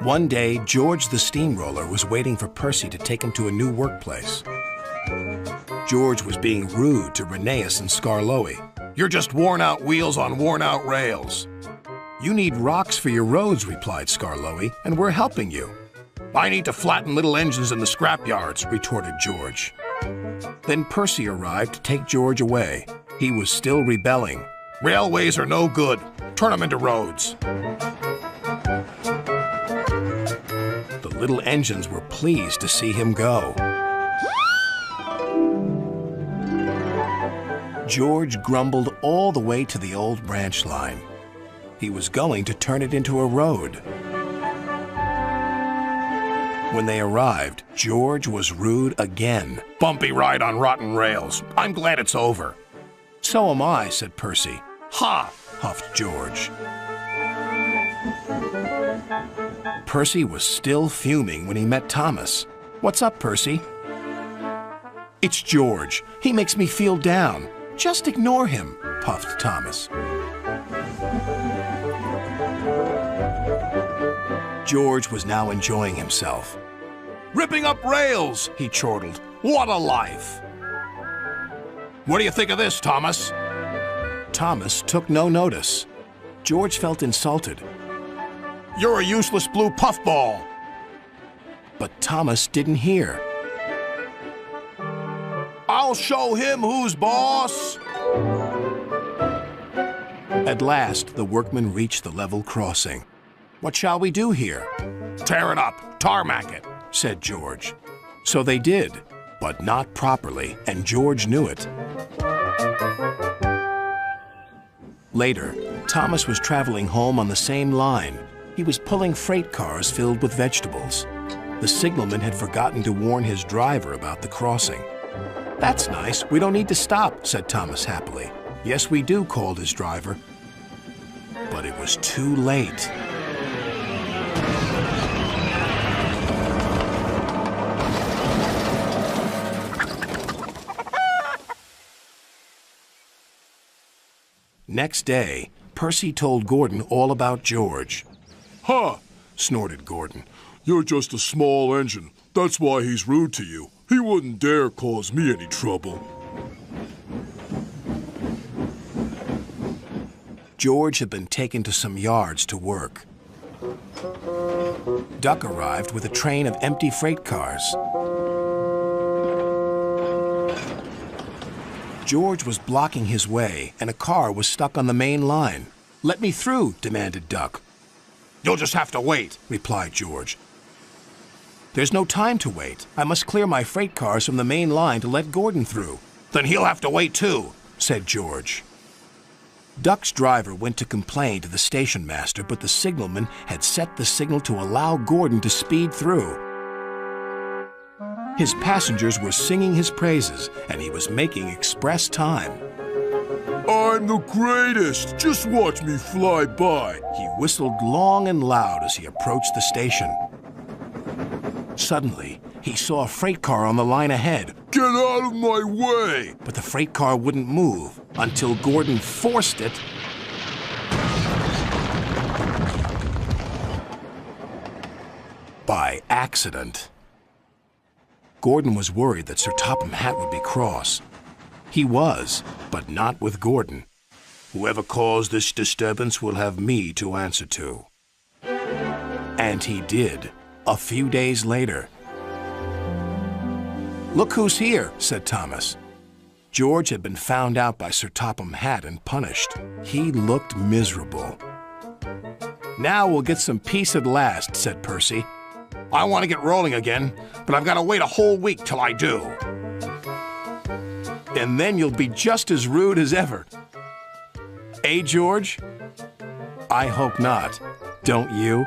One day, George the Steamroller was waiting for Percy to take him to a new workplace. George was being rude to Rheneas and Skarloey. "You're just worn-out wheels on worn-out rails." "You need rocks for your roads," replied Skarloey, "and we're helping you." "I need to flatten little engines in the scrapyards," retorted George. Then Percy arrived to take George away. He was still rebelling. "Railways are no good. Turn them into roads." The little engines were pleased to see him go. George grumbled all the way to the old branch line. He was going to turn it into a road. When they arrived, George was rude again. "Bumpy ride on rotten rails. I'm glad it's over." "So am I," said Percy. "Ha!" huffed George. Percy was still fuming when he met Thomas. "What's up, Percy?" "It's George. He makes me feel down." "Just ignore him," puffed Thomas. George was now enjoying himself. "Ripping up rails," he chortled. "What a life!" "What do you think of this, Thomas?" Thomas took no notice. George felt insulted. "You're a useless blue puffball." But Thomas didn't hear. "I'll show him who's boss." At last, the workmen reached the level crossing. "What shall we do here?" "Tear it up, tarmac it," said George. So they did, but not properly, and George knew it. Later, Thomas was traveling home on the same line. He was pulling freight cars filled with vegetables. The signalman had forgotten to warn his driver about the crossing. "That's nice. We don't need to stop," said Thomas happily. "Yes, we do," called his driver. But it was too late. Next day, Percy told Gordon all about George. "Huh!" snorted Gordon. "You're just a small engine. That's why he's rude to you. He wouldn't dare cause me any trouble." George had been taken to some yards to work. Duck arrived with a train of empty freight cars. George was blocking his way, and a car was stuck on the main line. "Let me through," demanded Duck. "You'll just have to wait," replied George. "There's no time to wait. I must clear my freight cars from the main line to let Gordon through." "Then he'll have to wait too," said George. Duck's driver went to complain to the station master, but the signalman had set the signal to allow Gordon to speed through. His passengers were singing his praises, and he was making express time. "I'm the greatest! Just watch me fly by!" He whistled long and loud as he approached the station. Suddenly, he saw a freight car on the line ahead. "Get out of my way!" But the freight car wouldn't move until Gordon forced it by accident. Gordon was worried that Sir Topham Hatt would be cross. He was, but not with Gordon. "Whoever caused this disturbance will have me to answer to." And he did, a few days later. "Look who's here," said Thomas. George had been found out by Sir Topham Hatt and punished. He looked miserable. "Now we'll get some peace at last," said Percy. "I want to get rolling again, but I've got to wait a whole week till I do." "And then you'll be just as rude as ever." "Eh, George?" "I hope not. Don't you?"